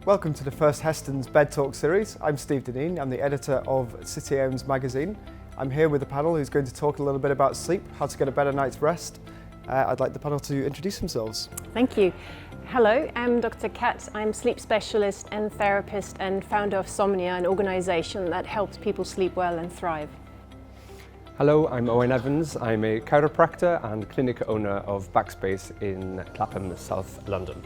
Welcome to the first Heston's Bed Talk series. I'm Steve Deneen, I'm the editor of City AIMS magazine. I'm here with a panel who's going to talk a little bit about sleep, how to get a better night's rest. I'd like the panel to introduce themselves. Thank you. Hello, I'm Dr. Kat. I'm sleep specialist and therapist and founder of Somnia, an organisation that helps people sleep well and thrive. Hello, I'm Owen Evans. I'm a chiropractor and clinic owner of Backspace in Clapham, South London.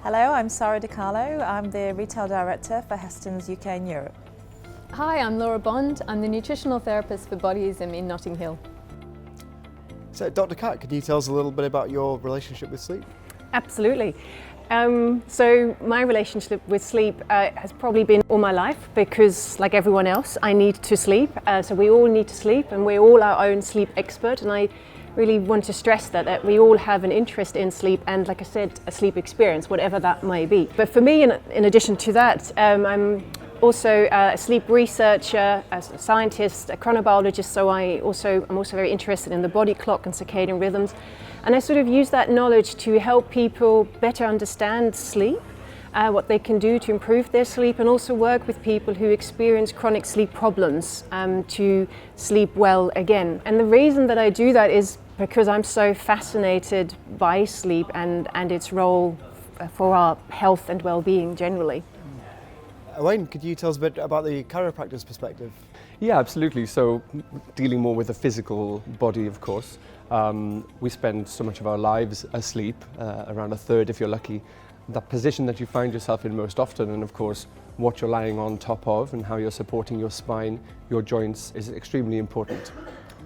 Hello, I'm Sara DiCarlo. I'm the retail director for Heston's UK and Europe. Hi, I'm Laura Bond. I'm the nutritional therapist for Bodyism in Notting Hill. So, Dr. Kat, could you tell us a little bit about your relationship with sleep? Absolutely. So my relationship with sleep has probably been all my life because, like everyone else, I need to sleep. So we all need to sleep and we're all our own sleep expert. And I really want to stress that we all have an interest in sleep and, like I said, a sleep experience, whatever that may be. But for me, in addition to that, I'm also a sleep researcher, a scientist, a chronobiologist, so I'm also very interested in the body clock and circadian rhythms. And I sort of use that knowledge to help people better understand sleep, what they can do to improve their sleep, and also work with people who experience chronic sleep problems to sleep well again. And the reason that I do that is because I'm so fascinated by sleep and its role for our health and well-being generally. Owen, could you tell us a bit about the chiropractor's perspective? Yeah, absolutely. So dealing more with the physical body, of course. We spend so much of our lives asleep, around a third if you're lucky. That position that you find yourself in most often, and of course what you're lying on top of and how you're supporting your spine, your joints, is extremely important.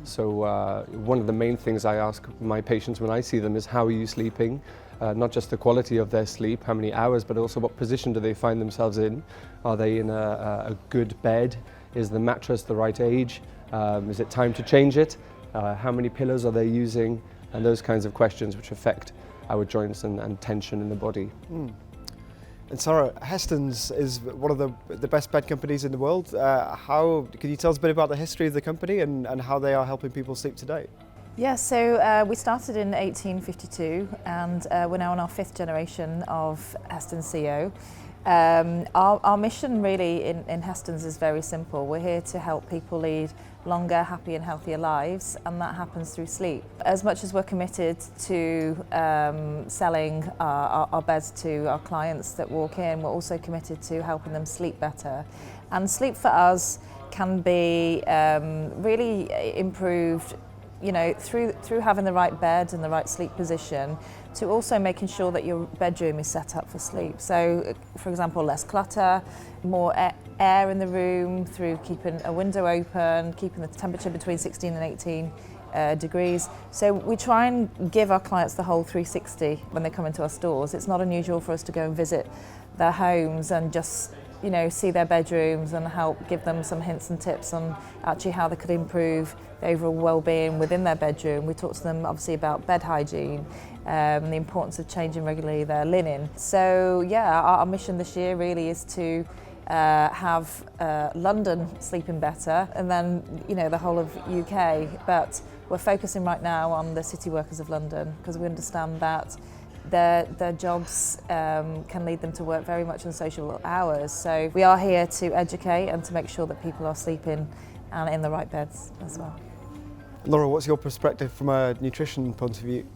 So one of the main things I ask my patients when I see them is, how are you sleeping? Not just the quality of their sleep, how many hours, but also what position do they find themselves in? Are they in a good bed? Is the mattress the right age? Is it time to change it? How many pillows are they using? And those kinds of questions which affect our joints and tension in the body. And Sara, Heston's is one of the best bed companies in the world. Can you tell us a bit about the history of the company and how they are helping people sleep today? Yeah, so we started in 1852 and we're now on our fifth generation of Heston's CEO. Our mission really in Heston's is very simple. We're here to help people lead longer, happy and healthier lives, and that happens through sleep. As much as we're committed to selling our beds to our clients that walk in, we're also committed to helping them sleep better. And sleep for us can be really improved, you know, through having the right bed and the right sleep position, to also making sure that your bedroom is set up for sleep. So, for example, less clutter, more air in the room through keeping a window open, keeping the temperature between 16 and 18 degrees. So we try and give our clients the whole 360 when they come into our stores. It's not unusual for us to go and visit their homes and just, you know, see their bedrooms and help give them some hints and tips on actually how they could improve the overall well-being within their bedroom. We talk to them obviously about bed hygiene, the importance of changing regularly their linen. So yeah, our mission this year really is to have London sleeping better, and then, you know, the whole of UK. But we're focusing right now on the city workers of London because we understand that their jobs can lead them to work very much on social hours. So we are here to educate and to make sure that people are sleeping and in the right beds as well. Laura, what's your perspective from a nutrition point of view?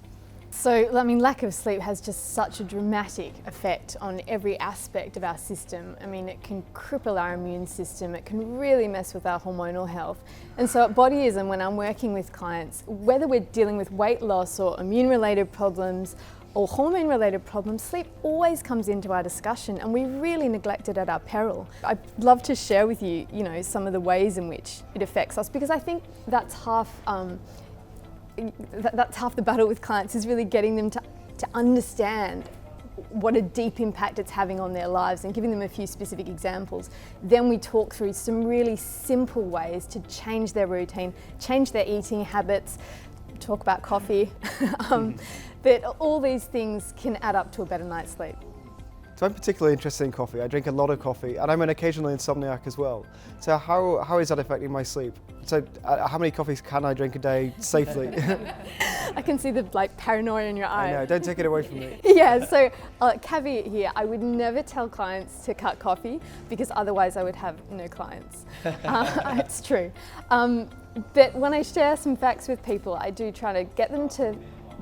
So, I mean, lack of sleep has just such a dramatic effect on every aspect of our system. I mean, it can cripple our immune system, it can really mess with our hormonal health. And so at Bodyism, when I'm working with clients, whether we're dealing with weight loss or immune-related problems or hormone-related problems, sleep always comes into our discussion, and we really neglect it at our peril. I'd love to share with you, you know, some of the ways in which it affects us, because I think that's half the battle with clients, is really getting them to understand what a deep impact it's having on their lives and giving them a few specific examples. Then we talk through some really simple ways to change their routine, change their eating habits, talk about coffee, that all these things can add up to a better night's sleep. So I'm particularly interested in coffee. I drink a lot of coffee, and I'm an occasional insomniac as well. So how is that affecting my sleep? So how many coffees can I drink a day safely? I can see the paranoia in your eye. I know, don't take it away from me. Yeah, so caveat here, I would never tell clients to cut coffee because otherwise I would have no clients. It's true. But when I share some facts with people, I do try to get them to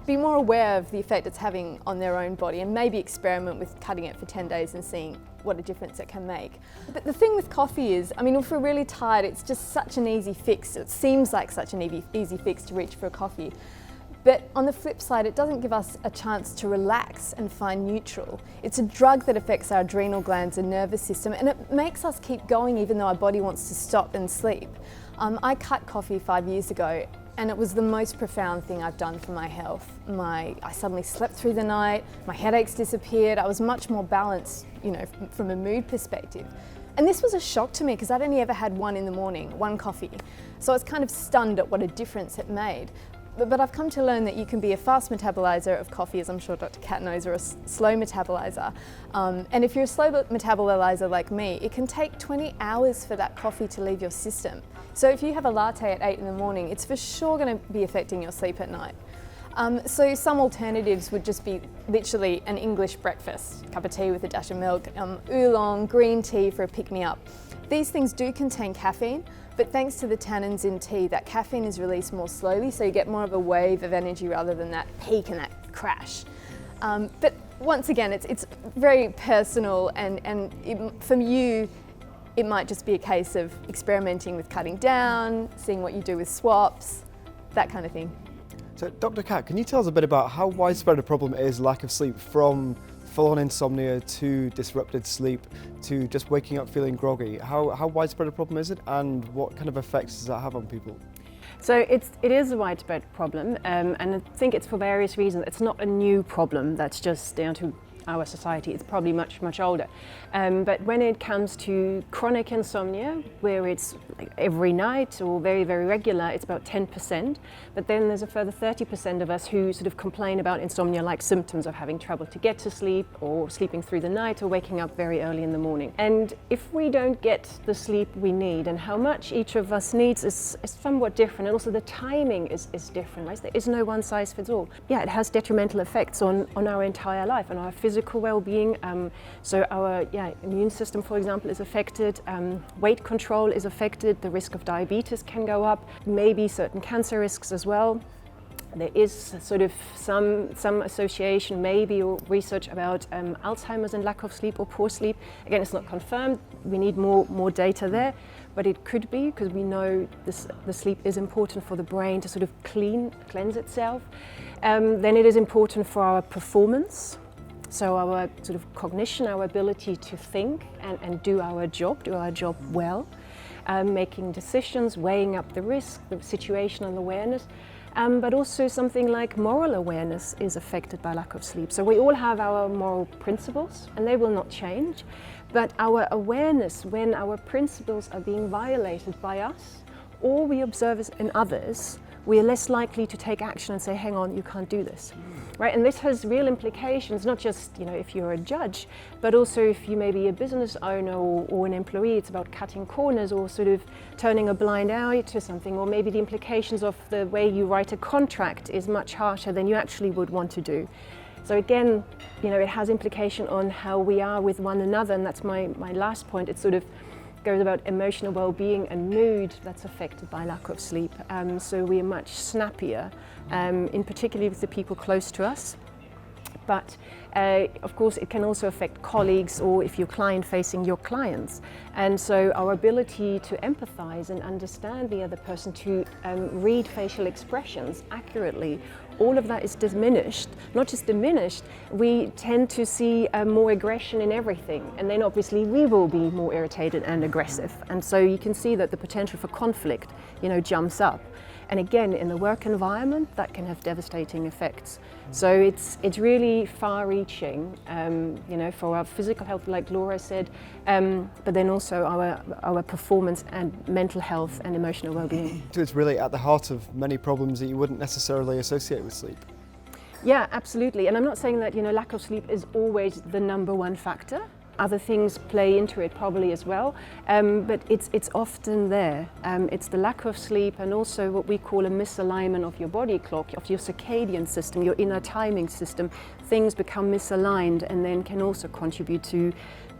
be more aware of the effect it's having on their own body and maybe experiment with cutting it for 10 days and seeing what a difference it can make. But the thing with coffee is, if we're really tired, it's just such an easy fix. It seems like such an easy fix to reach for a coffee. But on the flip side, it doesn't give us a chance to relax and find neutral. It's a drug that affects our adrenal glands and nervous system, and it makes us keep going even though our body wants to stop and sleep. I cut coffee 5 years ago, and it was the most profound thing I've done for my health. I suddenly slept through the night, my headaches disappeared, I was much more balanced, from a mood perspective. And this was a shock to me because I'd only ever had one in the morning, one coffee. So I was kind of stunned at what a difference it made. But I've come to learn that you can be a fast metabolizer of coffee, as I'm sure Dr. Kat knows, or a slow metabolizer. And if you're a slow metabolizer like me, it can take 20 hours for that coffee to leave your system. So if you have a latte at 8 in the morning, it's for sure going to be affecting your sleep at night. So some alternatives would just be literally an English breakfast, cup of tea with a dash of milk, oolong, green tea for a pick-me-up. These things do contain caffeine, but thanks to the tannins in tea, that caffeine is released more slowly, so you get more of a wave of energy rather than that peak and that crash. But once again, it's very personal, and from you, it might just be a case of experimenting with cutting down, seeing what you do with swaps, that kind of thing. So Dr. Kat, can you tell us a bit about how widespread a problem is lack of sleep, from full-on insomnia to disrupted sleep to just waking up feeling groggy? How widespread a problem is it, and what kind of effects does that have on people? So it is a widespread problem, and I think it's for various reasons. It's not a new problem that's just down to our society. It's probably much, much older. But when it comes to chronic insomnia, where it's like every night or very, very regular, it's about 10%. But then there's a further 30% of us who sort of complain about insomnia-like symptoms of having trouble to get to sleep, or sleeping through the night, or waking up very early in the morning. And if we don't get the sleep we need, and how much each of us needs is somewhat different, and also the timing is different, right? There is no one size fits all. Yeah, it has detrimental effects on our entire life, on our physical well-being. So our immune system, for example, is affected, weight control is affected, the risk of diabetes can go up, maybe certain cancer risks as well. There is sort of some association maybe, or research about Alzheimer's and lack of sleep or poor sleep. Again, it's not confirmed, we need more data there, but it could be, because we know the sleep is important for the brain to sort of cleanse itself. Then it is important for our performance. So our sort of cognition, our ability to think and do our job well, making decisions, weighing up the risk, the situational awareness, but also something like moral awareness is affected by lack of sleep. So we all have our moral principles, and they will not change, but our awareness when our principles are being violated by us, or we observe it in others, we are less likely to take action and say, hang on, you can't do this. Right? And this has real implications, not just if you're a judge, but also if you may be a business owner or an employee. It's about cutting corners or sort of turning a blind eye to something, or maybe the implications of the way you write a contract is much harsher than you actually would want to do. So again, it has implication on how we are with one another, and that's my last point. It sort of goes about emotional well-being and mood that's affected by lack of sleep. So we are much snappier, in particular with the people close to us. But of course it can also affect colleagues, or if you're client-facing, your clients. And so our ability to empathize and understand the other person, to read facial expressions accurately, all of that is diminished. Not just diminished, we tend to see more aggression in everything, and then obviously we will be more irritated and aggressive. And so you can see that the potential for conflict, jumps up. And again, in the work environment, that can have devastating effects. So it's really far-reaching, for our physical health, like Laura said, but then also our performance and mental health and emotional well-being. So it's really at the heart of many problems that you wouldn't necessarily associate with sleep. Yeah, absolutely. And I'm not saying that, lack of sleep is always the number one factor. Other things play into it probably as well, but it's often there. It's the lack of sleep and also what we call a misalignment of your body clock, of your circadian system, your inner timing system. Things become misaligned and then can also contribute to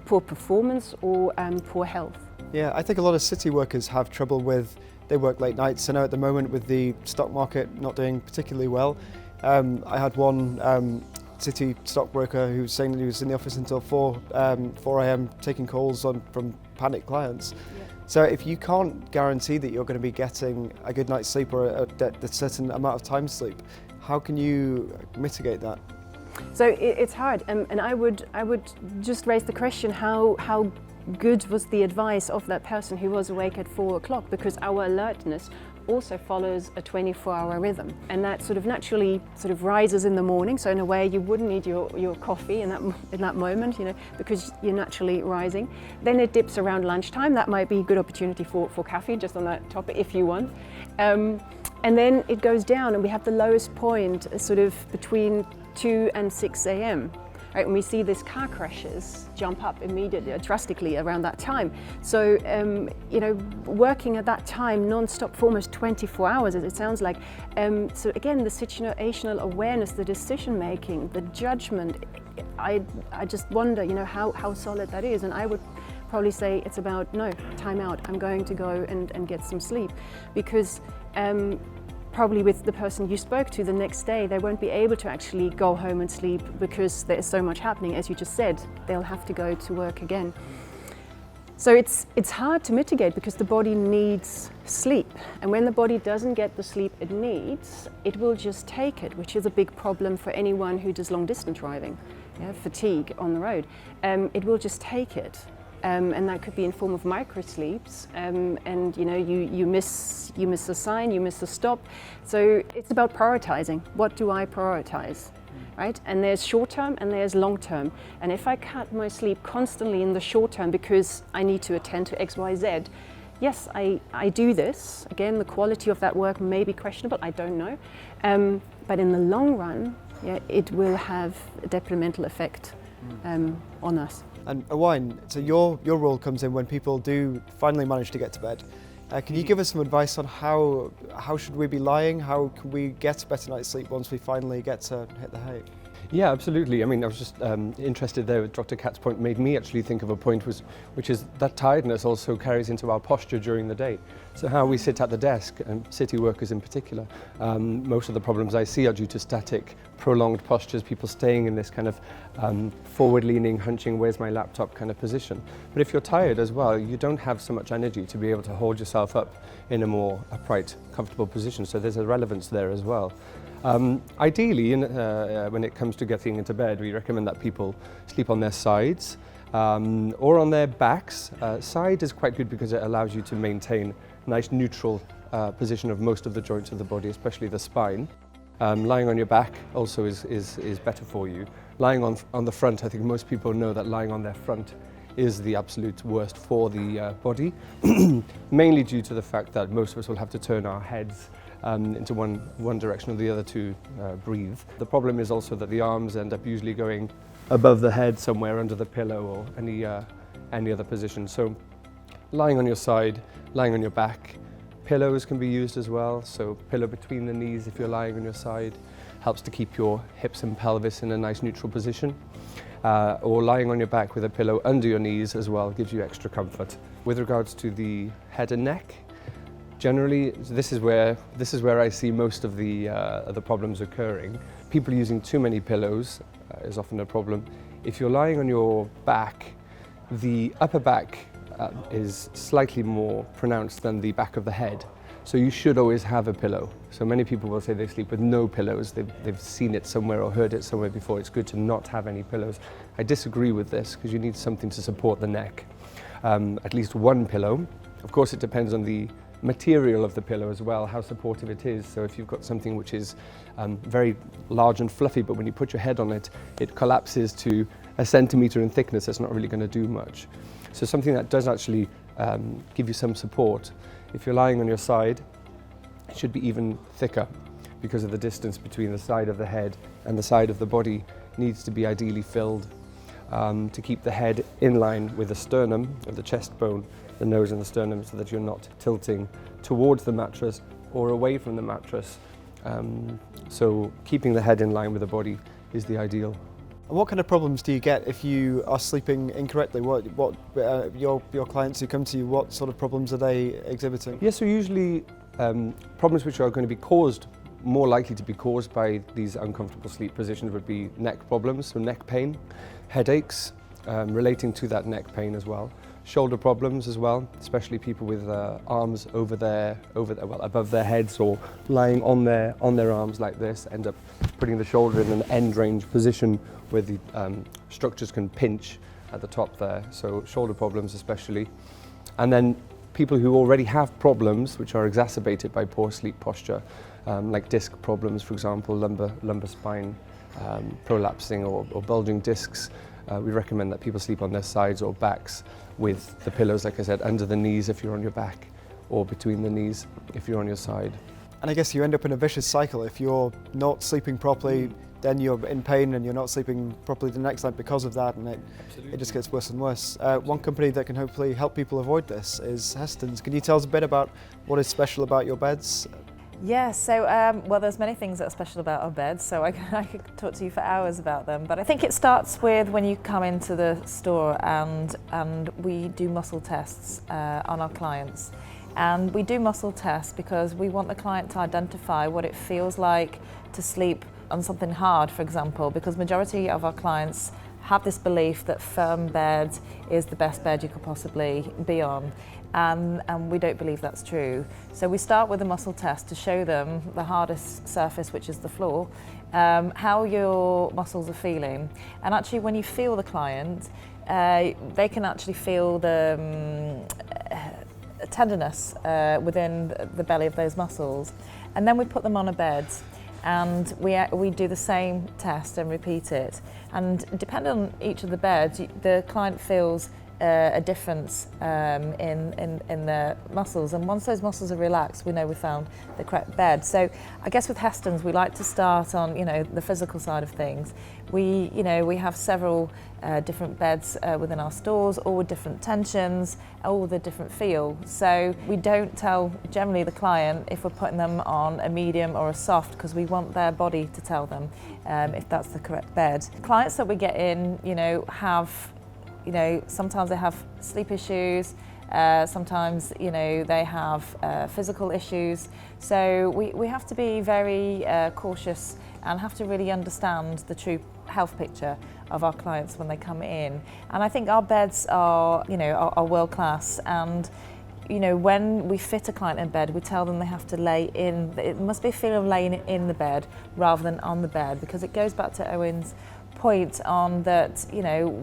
poor performance or poor health. Yeah, I think a lot of city workers have trouble with, they work late nights. I know at the moment with the stock market not doing particularly well, I had one city stockbroker who was saying that he was in the office until 4 a.m. taking calls from panicked clients. Yeah. So if you can't guarantee that you're going to be getting a good night's sleep or a certain amount of time sleep, how can you mitigate that? So it's hard, and I would just raise the question: how good was the advice of that person who was awake at 4 o'clock? Because our alertness also follows a 24-hour rhythm, and that sort of naturally rises in the morning. So in a way, you wouldn't need your coffee in that moment, because you're naturally rising. Then it dips around lunchtime. That might be a good opportunity for caffeine, just on that topic, if you want. And then it goes down, and we have the lowest point sort of between 2 and 6 a.m. Right, and we see these car crashes jump up immediately, drastically around that time. So, working at that time non-stop for almost 24 hours, as it sounds like. So again, the situational awareness, the decision making, the judgment, I just wonder, how solid that is. And I would probably say it's about, no, time out, I'm going to go and get some sleep. Because probably with the person you spoke to the next day, they won't be able to actually go home and sleep because there's so much happening. As you just said, they'll have to go to work again. So it's hard to mitigate because the body needs sleep. And when the body doesn't get the sleep it needs, it will just take it, which is a big problem for anyone who does long distance driving, fatigue on the road. It will just take it. And that could be in form of micro sleeps, and you miss a sign, you miss a stop. So it's about prioritizing. What do I prioritize, right? And there's short term and there's long term. And if I cut my sleep constantly in the short term because I need to attend to X, Y, Z, yes, I do this. Again, the quality of that work may be questionable. I don't know, but in the long run, it will have a detrimental effect on us. And Owain, so your role comes in when people do finally manage to get to bed. Can you give us some advice on how should we be lying? How can we get a better night's sleep once we finally get to hit the hay? Yeah, absolutely. I mean, I was just interested there with Dr. Katz's point, made me actually think of a point which is that tiredness also carries into our posture during the day. So how we sit at the desk, and city workers in particular, most of the problems I see are due to static, prolonged postures, people staying in this kind of forward-leaning, hunching, where's my laptop kind of position. But if you're tired as well, you don't have so much energy to be able to hold yourself up in a more upright, comfortable position. So there's a relevance there as well. Ideally, when it comes to getting into bed, we recommend that people sleep on their sides or on their backs. Side is quite good because it allows you to maintain a nice neutral position of most of the joints of the body, especially the spine. Lying on your back also is better for you. Lying on the front, I think most people know that lying on their front is the absolute worst for the body, mainly due to the fact that most of us will have to turn our heads into one direction or the other to breathe. The problem is also that the arms end up usually going above the head somewhere under the pillow or any other position. So lying on your side, lying on your back. Pillows can be used as well, so pillow between the knees if you're lying on your side helps to keep your hips and pelvis in a nice neutral position. Or lying on your back with a pillow under your knees as well gives you extra comfort. With regards to the head and neck, generally this is where I see most of the problems occurring. People using too many pillows is often a problem. If you're lying on your back, the upper back is slightly more pronounced than the back of the head. So you should always have a pillow. So many people will say they sleep with no pillows. They've seen it somewhere or heard it somewhere before. It's good to not have any pillows. I disagree with this because you need something to support the neck. At least one pillow. Of course, it depends on the material of the pillow as well, how supportive it is. So if you've got something which is very large and fluffy, but when you put your head on it, it collapses to a centimetre in thickness, that's not really going to do much. So something that does actually give you some support. If you're lying on your side, it should be even thicker because of the distance between the side of the head and the side of the body needs to be ideally filled to keep the head in line with the sternum, or the chest bone, the nose and the sternum, so that you're not tilting towards the mattress or away from the mattress. So keeping the head in line with the body is the ideal. And what kind of problems do you get if you are sleeping incorrectly? What your clients who come to you, what sort of problems are they exhibiting? Yes, so usually problems which are going to be caused, more likely to be caused by these uncomfortable sleep positions would be neck problems, so neck pain, headaches relating to that neck pain as well, shoulder problems as well, especially people with arms above their heads or lying on their arms like this, end up putting the shoulder in an end range position where the structures can pinch at the top there, so shoulder problems especially. And then people who already have problems which are exacerbated by poor sleep posture, like disc problems, for example, lumbar spine prolapsing or bulging discs. We recommend that people sleep on their sides or backs with the pillows, like I said, under the knees if you're on your back, or between the knees if you're on your side. And I guess you end up in a vicious cycle. If you're not sleeping properly, then you're in pain and you're not sleeping properly the next night because of that, and it just gets worse and worse. One company that can hopefully help people avoid this is Heston's. Can you tell us a bit about what is special about your beds? Yeah, so well, there's many things that are special about our beds, so I could talk to you for hours about them. But I think it starts with when you come into the store and we do muscle tests on our clients. And we do muscle tests because we want the client to identify what it feels like to sleep on something hard, for example, because majority of our clients have this belief that firm bed is the best bed you could possibly be on. And we don't believe that's true. So we start with a muscle test to show them the hardest surface, which is the floor, how your muscles are feeling. And actually when you feel the client, they can actually feel the tenderness within the belly of those muscles. And then we put them on a bed and we do the same test and repeat it. And depending on each of the beds, the client feels a difference in their muscles, and once those muscles are relaxed, we know we found the correct bed. So I guess with Heston's we like to start on the physical side of things. We have several different beds within our stores, all with different tensions, all with a different feel. So we don't tell generally the client if we're putting them on a medium or a soft, because we want their body to tell them if that's the correct bed. Clients that we get in, have sometimes they have sleep issues, sometimes they have physical issues. So we have to be very cautious and have to really understand the true health picture of our clients when they come in. And I think our beds are world class, and when we fit a client in bed, we tell them they have to lay in. It must be a feeling of laying in the bed rather than on the bed, because it goes back to Owen's point on that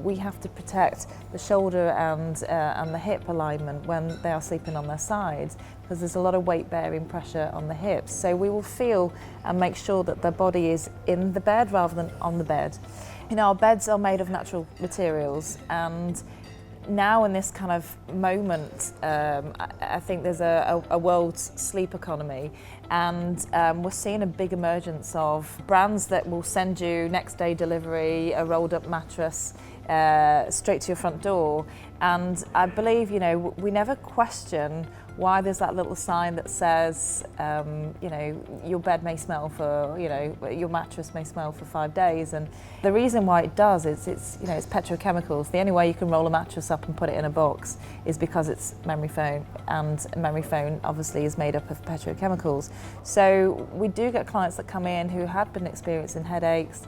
we have to protect the shoulder and the hip alignment when they are sleeping on their sides, because there's a lot of weight bearing pressure on the hips. So we will feel and make sure that their body is in the bed rather than on the bed. Our beds are made of natural materials, and now in this kind of moment, I think there's a world sleep economy, and we're seeing a big emergence of brands that will send you next day delivery, a rolled up mattress straight to your front door. And I believe, we never question why there's that little sign that says, your bed may smell for, your mattress may smell for 5 days. And the reason why it does is it's petrochemicals. The only way you can roll a mattress up and put it in a box is because it's memory foam, and memory foam obviously is made up of petrochemicals. So we do get clients that come in who have been experiencing headaches,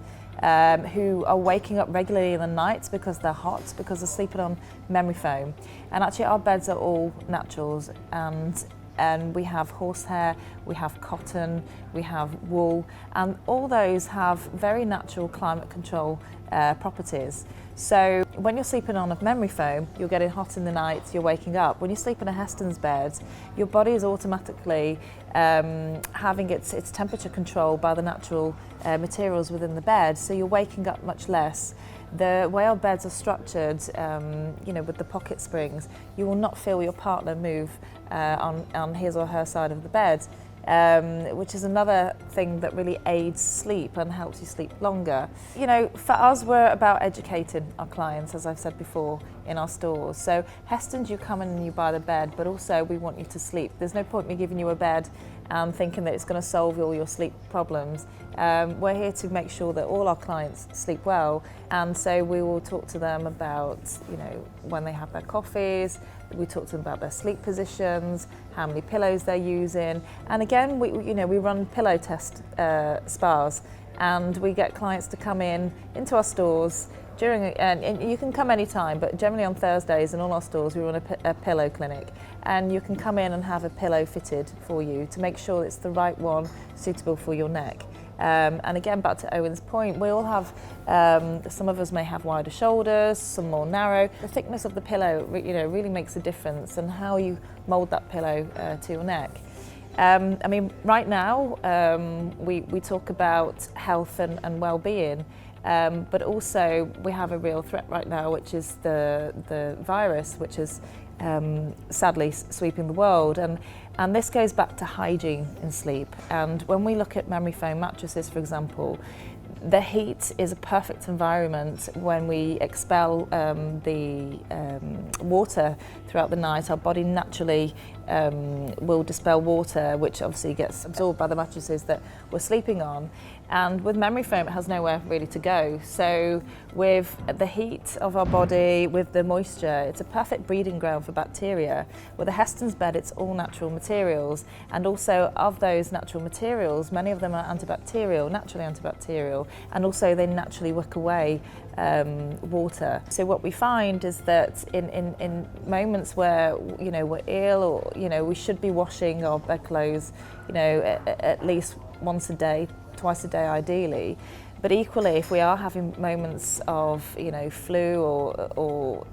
who are waking up regularly in the night because they're hot, because they're sleeping on memory foam. And actually our beds are all naturals, and we have horsehair, we have cotton, we have wool, and all those have very natural climate control properties. So when you're sleeping on a memory foam, you're getting hot in the night, you're waking up. When you sleep in a Heston's bed, your body is automatically having its temperature controlled by the natural materials within the bed, so you're waking up much less. The way our beds are structured, with the pocket springs, you will not feel your partner move on his or her side of the bed. which is another thing that really aids sleep and helps you sleep longer. You know, for us, we're about educating our clients, as I've said before, in our stores. So Heston's, you come in and you buy the bed, but also we want you to sleep. There's no point me giving you a bed and thinking that it's going to solve all your sleep problems. We're here to make sure that all our clients sleep well, and so we will talk to them about, you know, when they have their coffees. We talk to them about their sleep positions, how many pillows they're using, and again, we run pillow test spas, and we get clients to come into our stores and you can come anytime, but generally on Thursdays in all our stores we run a pillow clinic, and you can come in and have a pillow fitted for you to make sure it's the right one suitable for your neck. And again, back to Owen's point, we all have, some of us may have wider shoulders, some more narrow. The thickness of the pillow, really makes a difference, and how you mould that pillow to your neck. I mean, right now we talk about health and well-being, but also we have a real threat right now, which is the virus, which is sadly sweeping the world, and this goes back to hygiene in sleep. And when we look at memory foam mattresses, for example, the heat is a perfect environment. When we expel the water throughout the night, our body naturally will dispel water, which obviously gets absorbed by the mattresses that we're sleeping on. And with memory foam, it has nowhere really to go. So with the heat of our body, with the moisture, it's a perfect breeding ground for bacteria. With a Heston's bed, it's all natural materials. And also of those natural materials, many of them are antibacterial, naturally antibacterial, and also they naturally wick away water. So what we find is that in moments where we're ill, or we should be washing our bedclothes at least once a day, twice a day ideally. But equally, if we are having moments of flu or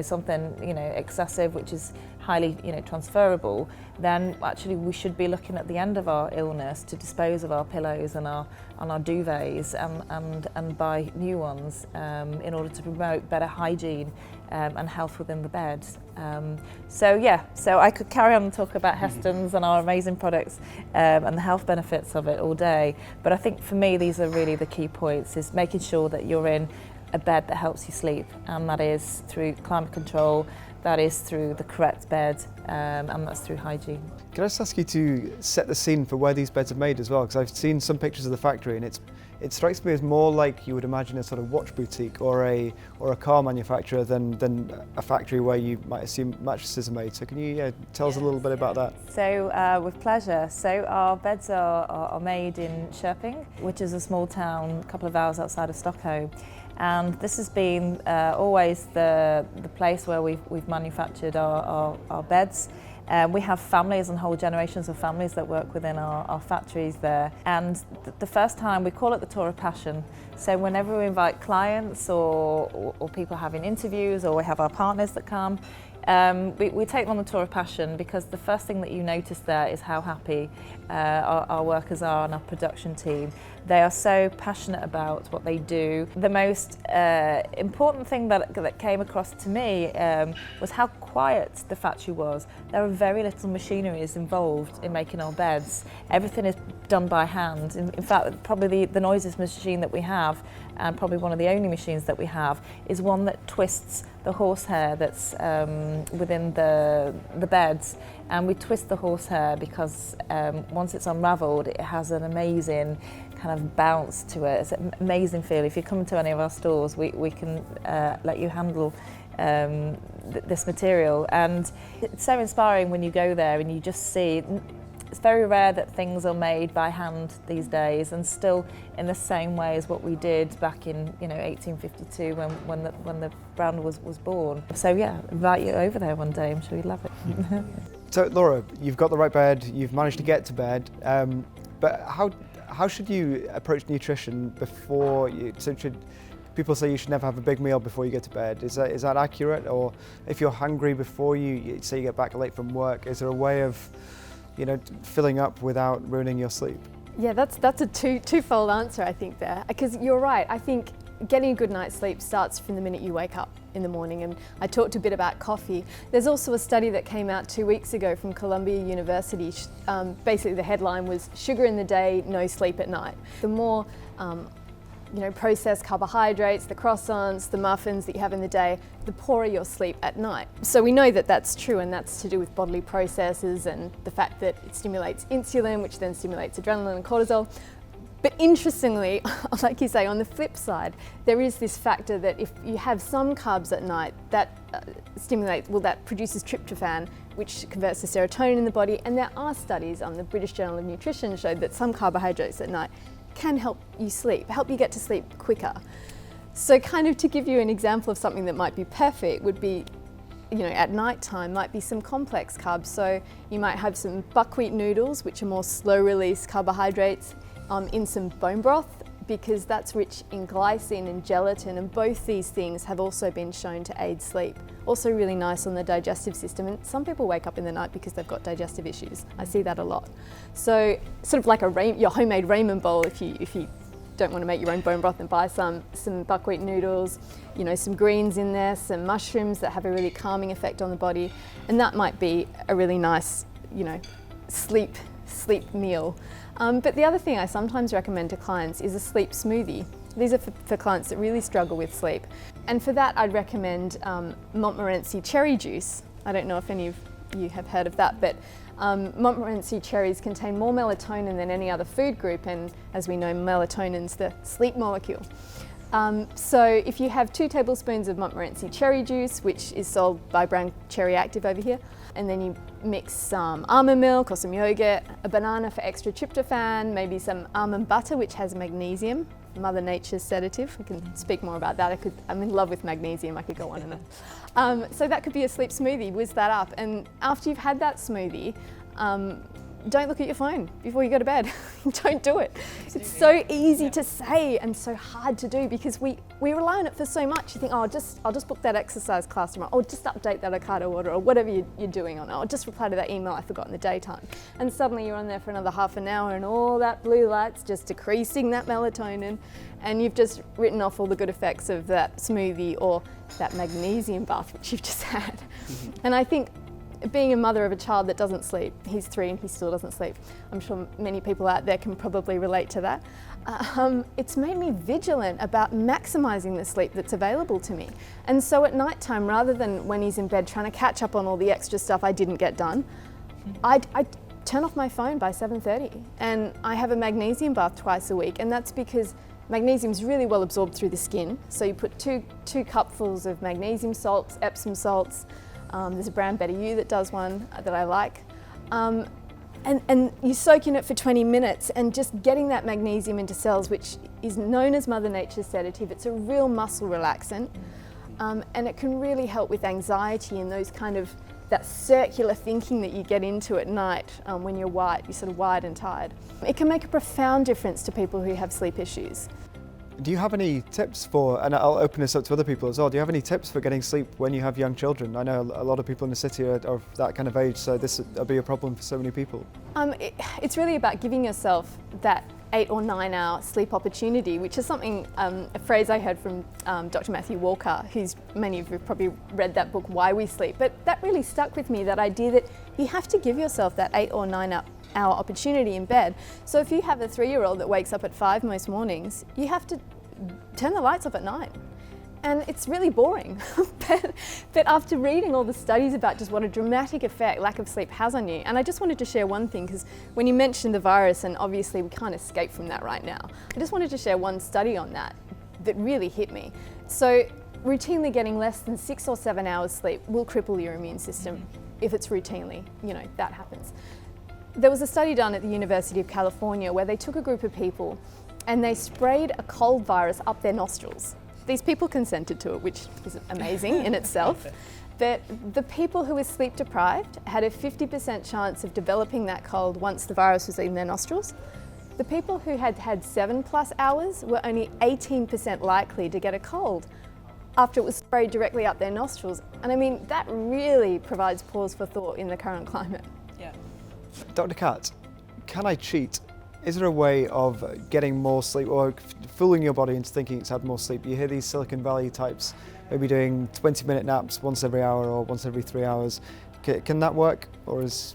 something excessive, which is highly transferable, then actually we should be looking at the end of our illness to dispose of our pillows and our duvets and buy new ones in order to promote better hygiene and health within the bed. So I could carry on and talk about Heston's and our amazing products and the health benefits of it all day, but I think for me these are really the key points, is making sure that you're in a bed that helps you sleep, and that is through climate control, that is through the correct bed, and that's through hygiene. Can I just ask you to set the scene for where these beds are made as well? Because I've seen some pictures of the factory, and it strikes me as more like you would imagine a sort of watch boutique or a car manufacturer than a factory where you might assume mattresses are made. So can you tell us a little bit about that? So with pleasure. So our beds are made in Köping, which is a small town a couple of hours outside of Stockholm. And this has been always the place where we've manufactured our beds. We have families and whole generations of families that work within our factories there. And the first time, we call it the Tour of Passion. So whenever we invite clients or people having interviews, or we have our partners that come, we take them on the Tour of Passion, because the first thing that you notice there is how happy our workers are and our production team. They are so passionate about what they do. The most important thing that came across to me was how quiet the factory was. There are very little machineries involved in making our beds. Everything is done by hand. In fact, probably the noisiest machine that we have, and probably one of the only machines that we have, is one that twists the horsehair that's within the beds. And we twist the horsehair because once it's unravelled, it has an amazing kind of bounce to it. It's an amazing feel. If you come to any of our stores, we can let you handle this material. And it's so inspiring when you go there and you just see. It's very rare that things are made by hand these days, and still in the same way as what we did back in 1852 when the brand was born. So yeah, invite you over there one day. I'm sure you'd love it. So Laura, you've got the right bed. You've managed to get to bed, but how should you approach nutrition before you? So people say you should never have a big meal before you get to bed. Is that accurate? Or if you're hungry before you say you get back late from work, is there a way of filling up without ruining your sleep? Yeah, that's a twofold answer, I think, there. Because you're right, I think getting a good night's sleep starts from the minute you wake up. in the morning. And I talked a bit about coffee. There's also a study that came out 2 weeks ago from Columbia University. Basically the headline was "Sugar in the day, no sleep at night." The more processed carbohydrates, the croissants, the muffins that you have in the day, the poorer your sleep at night. So we know that that's true, and that's to do with bodily processes and the fact that it stimulates insulin, which then stimulates adrenaline and cortisol. But interestingly, like you say, on the flip side, there is this factor that if you have some carbs at night, that that produces tryptophan, which converts to serotonin in the body. And there are studies on the British Journal of Nutrition showed that some carbohydrates at night can help you sleep, help you get to sleep quicker. So kind of to give you an example of something that might be perfect would be, at night time might be some complex carbs. So you might have some buckwheat noodles, which are more slow release carbohydrates, in some bone broth, because that's rich in glycine and gelatin, and both these things have also been shown to aid sleep. Also really nice on the digestive system, and some people wake up in the night because they've got digestive issues. I see that a lot. So sort of like your homemade ramen bowl, if you don't want to make your own bone broth, and buy some buckwheat noodles, some greens in there, some mushrooms that have a really calming effect on the body, and that might be a really nice, sleep meal. But the other thing I sometimes recommend to clients is a sleep smoothie. These are for clients that really struggle with sleep. And for that, I'd recommend Montmorency cherry juice. I don't know if any of you have heard of that, but Montmorency cherries contain more melatonin than any other food group, and as we know, melatonin's the sleep molecule. So if you have 2 tablespoons of Montmorency cherry juice, which is sold by brand Cherry Active over here, and then you mix some almond milk or some yogurt, a banana for extra tryptophan, maybe some almond butter, which has magnesium, Mother Nature's sedative. I can speak more about that. I'm in love with magnesium. I could go on and on. So that could be a sleep smoothie. Whiz that up, and after you've had that smoothie, don't look at your phone before you go to bed. Don't do it. It's so easy to say and so hard to do, because we rely on it for so much. You think, I'll just book that exercise class tomorrow, or just update that Ocado order, or whatever you're doing on it, or just reply to that email I forgot in the daytime. And suddenly you're on there for another half an hour, and all that blue light's just decreasing that melatonin, and you've just written off all the good effects of that smoothie or that magnesium bath which you've just had. And I think, being a mother of a child that doesn't sleep, he's 3 and he still doesn't sleep, I'm sure many people out there can probably relate to that. It's made me vigilant about maximising the sleep that's available to me. And so at night time, rather than when he's in bed trying to catch up on all the extra stuff I didn't get done, I turn off my phone by 7:30, and I have a magnesium bath twice a week, and that's because magnesium is really well absorbed through the skin. So you put two cupfuls of magnesium salts, Epsom salts. There's a brand Better You that does one that I like. And you soak in it for 20 minutes, and just getting that magnesium into cells, which is known as Mother Nature's sedative. It's a real muscle relaxant, and it can really help with anxiety and those kind of, that circular thinking that you get into at night when you're sort of wired and tired. It can make a profound difference to people who have sleep issues. Do you have any tips and I'll open this up to other people as well, do you have any tips for getting sleep when you have young children? I know a lot of people in the city are of that kind of age, so this will be a problem for so many people. It's really about giving yourself that 8 or 9 hour sleep opportunity, which is something, a phrase I heard from Dr. Matthew Walker, many of you have probably read that book, Why We Sleep, but that really stuck with me, that idea that you have to give yourself that 8 or 9 hour opportunity in bed. So if you have a 3-year-old that wakes up at 5 most mornings, you have to turn the lights off at night. And it's really boring. but after reading all the studies about just what a dramatic effect lack of sleep has on you, and I just wanted to share one thing, because when you mentioned the virus, and obviously we can't escape from that right now, I just wanted to share one study on that really hit me. So routinely getting less than 6 or 7 hours sleep will cripple your immune system if it's routinely, that happens. There was a study done at the University of California where they took a group of people and they sprayed a cold virus up their nostrils. These people consented to it, which is amazing in itself. But the people who were sleep deprived had a 50% chance of developing that cold once the virus was in their nostrils. The people who had 7+ hours were only 18% likely to get a cold after it was sprayed directly up their nostrils. And I mean, that really provides pause for thought in the current climate. Dr. Katz, can I cheat Is there a way of getting more sleep or fooling your body into thinking it's had more sleep? You hear these Silicon Valley types maybe doing 20-minute naps once every hour or once every 3 hours. Can that work, or is...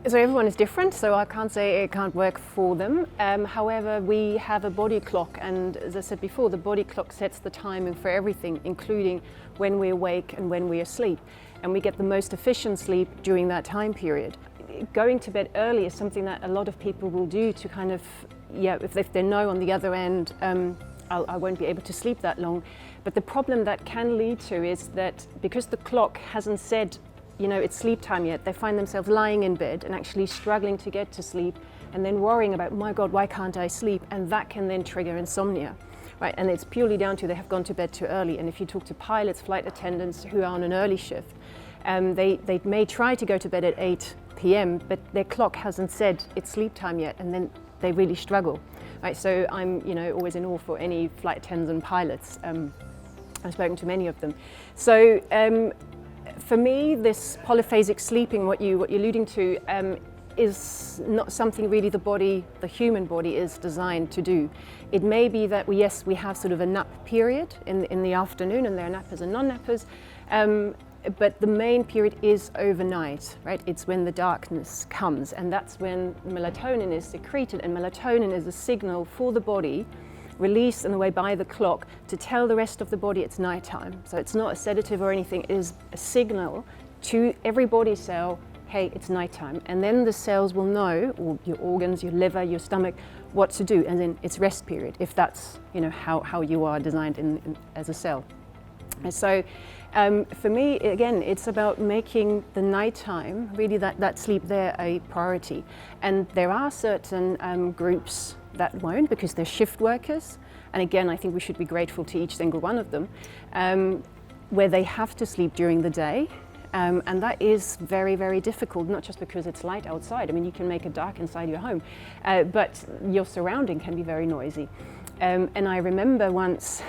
So everyone is different, so I can't say it can't work for them. However, we have a body clock, and as I said before, the body clock sets the timing for everything, including when we're awake and when we're asleep. And we get the most efficient sleep during that time period. Going to bed early is something that a lot of people will do to kind of, if they know on the other end, I won't be able to sleep that long. But the problem that can lead to is that because the clock hasn't said, it's sleep time yet, they find themselves lying in bed and actually struggling to get to sleep and then worrying about, my God, why can't I sleep? And that can then trigger insomnia, right? And it's purely down to they have gone to bed too early. And if you talk to pilots, flight attendants who are on an early shift, they may try to go to bed at 8 p.m, but their clock hasn't said it's sleep time yet, and then they really struggle, right? So I'm, always in awe for any flight attendants and pilots. I've spoken to many of them. So for me, this polyphasic sleeping, what you're alluding to, is not something really the human body is designed to do. It may be that we have sort of a nap period in the afternoon, and there are nappers and non-nappers, but the main period is overnight, right? It's when the darkness comes, and that's when melatonin is secreted, and melatonin is a signal for the body released in a way by the clock to tell the rest of the body it's nighttime. So it's not a sedative or anything, it is a signal to every body cell, hey, it's nighttime. And then the cells will know, or your organs, your liver, your stomach, what to do. And then it's rest period, if that's how you are designed as a cell. And so for me, again, it's about making the nighttime, really that sleep there, a priority. And there are certain groups that won't, because they're shift workers. And again, I think we should be grateful to each single one of them, where they have to sleep during the day. And that is very, very difficult, not just because it's light outside. I mean, you can make it dark inside your home, but your surrounding can be very noisy. And I remember once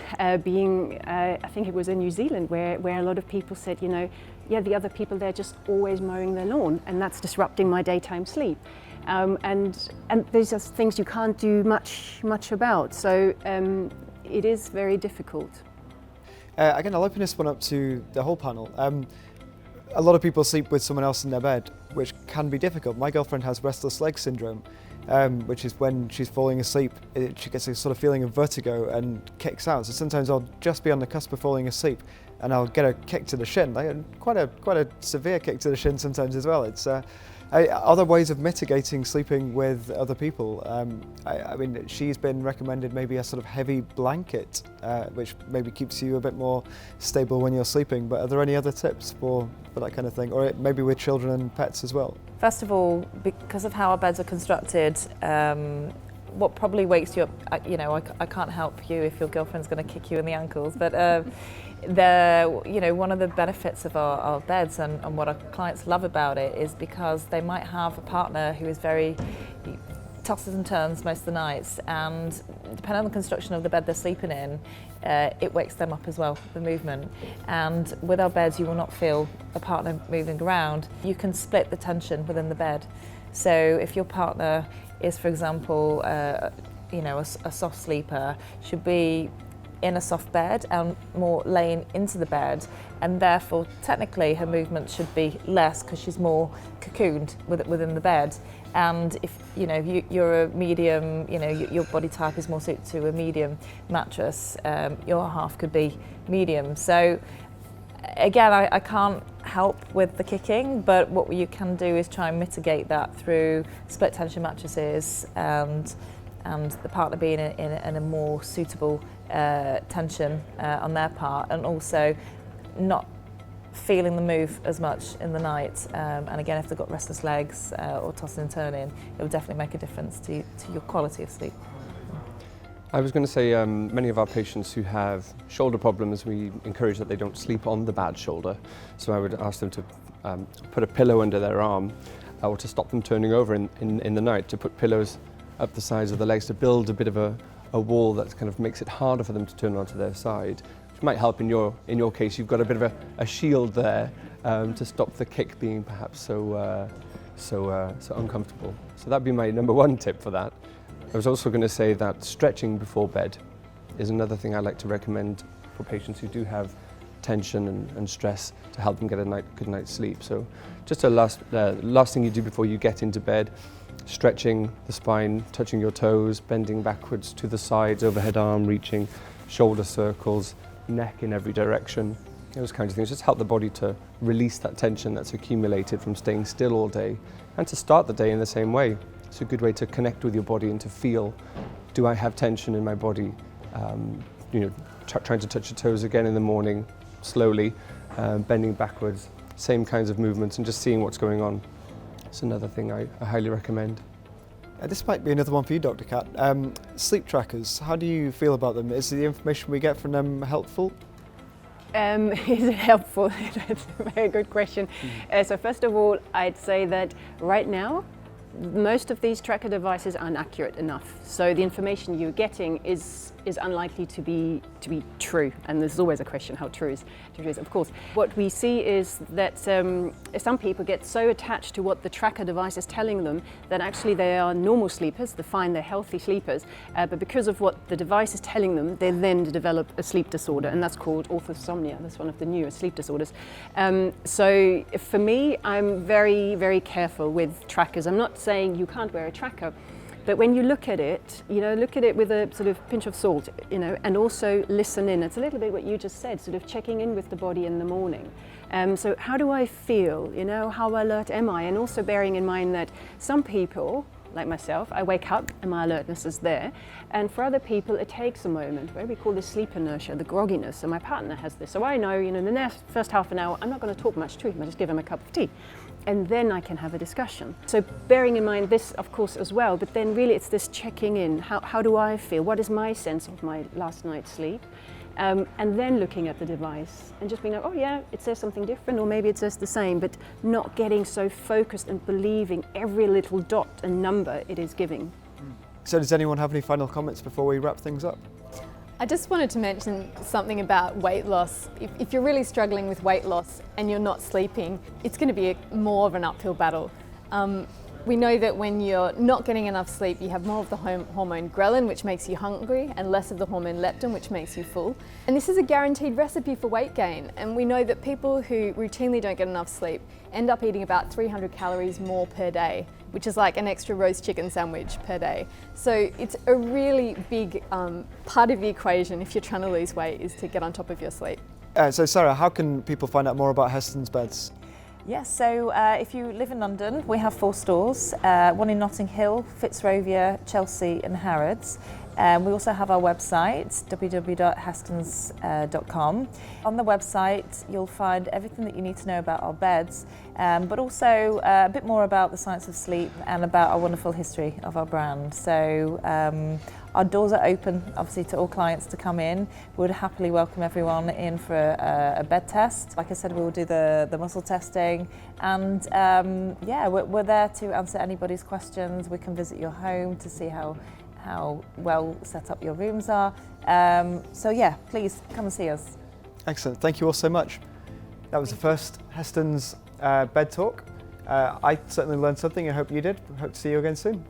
being, I think it was in New Zealand, where a lot of people said, the other people, they're just always mowing their lawn, and that's disrupting my daytime sleep. And there's just things you can't do much about. So it is very difficult. Again, I'll open this one up to the whole panel. A lot of people sleep with someone else in their bed, which can be difficult. My girlfriend has restless leg syndrome, which is when she's falling asleep, she gets a sort of feeling of vertigo and kicks out. So sometimes I'll just be on the cusp of falling asleep and I'll get a kick to the shin, quite a severe kick to the shin sometimes as well. It's other ways of mitigating sleeping with other people. I mean, she's been recommended maybe a sort of heavy blanket, which maybe keeps you a bit more stable when you're sleeping. But are there any other tips for that kind of thing? Or maybe with children and pets as well? First of all, because of how our beds are constructed, what probably wakes you up, I can't help you if your girlfriend's going to kick you in the ankles, but one of the benefits of our beds and what our clients love about it is because they might have a partner who is very tosses and turns most of the nights, and depending on the construction of the bed they're sleeping in, it wakes them up as well, the movement. And with our beds, you will not feel a partner moving around. You can split the tension within the bed. So if your partner is, for example, a soft sleeper, should be in a soft bed and more laying into the bed, and therefore technically her movement should be less because she's more cocooned within the bed. And if you're a medium, your body type is more suited to a medium mattress, your half could be medium. So again, I can't help with the kicking, but what you can do is try and mitigate that through split tension mattresses and the partner being in a more suitable tension on their part, and also not feeling the move as much in the night. And again, if they've got restless legs or tossing and turning, it will definitely make a difference to your quality of sleep. I was going to say many of our patients who have shoulder problems, we encourage that they don't sleep on the bad shoulder. So I would ask them to put a pillow under their arm, or to stop them turning over in the night, to put pillows up the sides of the legs to build a bit of a wall that kind of makes it harder for them to turn onto their side, which might help in your case. You've got a bit of a shield there to stop the kick being perhaps so uncomfortable. So that'd be my number one tip for that. I was also going to say that stretching before bed is another thing I like to recommend for patients who do have tension and stress to help them get a good night's sleep. So just a last thing you do before you get into bed, stretching the spine, touching your toes, bending backwards to the sides, overhead arm reaching, shoulder circles, neck in every direction. Those kinds of things just help the body to release that tension that's accumulated from staying still all day, and to start the day in the same way. It's a good way to connect with your body and to feel, do I have tension in my body? Trying to touch your toes again in the morning, slowly, bending backwards, same kinds of movements, and just seeing what's going on. It's another thing I highly recommend. This might be another one for you, Dr. Cat. Sleep trackers, how do you feel about them? Is the information we get from them helpful? Is it helpful? That's a very good question. So first of all, I'd say that right now, most of these tracker devices aren't accurate enough. So the information you're getting is unlikely to be true. And there's always a question how true is, of course. What we see is that some people get so attached to what the tracker device is telling them that actually they are normal sleepers, they're fine, they're healthy sleepers, but because of what the device is telling them, they then develop a sleep disorder, and that's called orthosomnia. That's one of the newest sleep disorders. So for me, I'm very, very careful with trackers. I'm not saying you can't wear a tracker, but when you look at it, look at it with a sort of pinch of salt, and also listen in. It's a little bit what you just said, sort of checking in with the body in the morning. So how do I feel? How alert am I? And also bearing in mind that some people, like myself, I wake up and my alertness is there. And for other people, it takes a moment, where we call this sleep inertia, the grogginess. And my partner has this. So I know, in the first half an hour, I'm not going to talk much to him. I just give him a cup of tea. And then I can have a discussion. So bearing in mind this, of course, as well, but then really it's this checking in. How do I feel? What is my sense of my last night's sleep? And then looking at the device and just being like, oh yeah, it says something different, or maybe it says the same, but not getting so focused and believing every little dot and number it is giving. So does anyone have any final comments before we wrap things up? I just wanted to mention something about weight loss. If you're really struggling with weight loss and you're not sleeping, it's going to be more of an uphill battle. We know that when you're not getting enough sleep, you have more of the hormone ghrelin, which makes you hungry, and less of the hormone leptin, which makes you full. And this is a guaranteed recipe for weight gain. And we know that people who routinely don't get enough sleep end up eating about 300 calories more per day, which is like an extra roast chicken sandwich per day. So it's a really big part of the equation if you're trying to lose weight, is to get on top of your sleep. So Sarah, how can people find out more about Heston's Beds? Yes, so if you live in London, we have 4 stores, one in Notting Hill, Fitzrovia, Chelsea and Harrods. We also have our website, www.hestons.com. On the website, you'll find everything that you need to know about our beds, but also a bit more about the science of sleep and about our wonderful history of our brand. So our doors are open, obviously, to all clients to come in. We would happily welcome everyone in for a bed test. Like I said, we will do the muscle testing, and we're there to answer anybody's questions. We can visit your home to see how well set up your rooms are. So yeah, please come and see us. Excellent, thank you all so much. That was the first Heston's Bed Talk. I certainly learned something. I hope you did. Hope to see you again soon.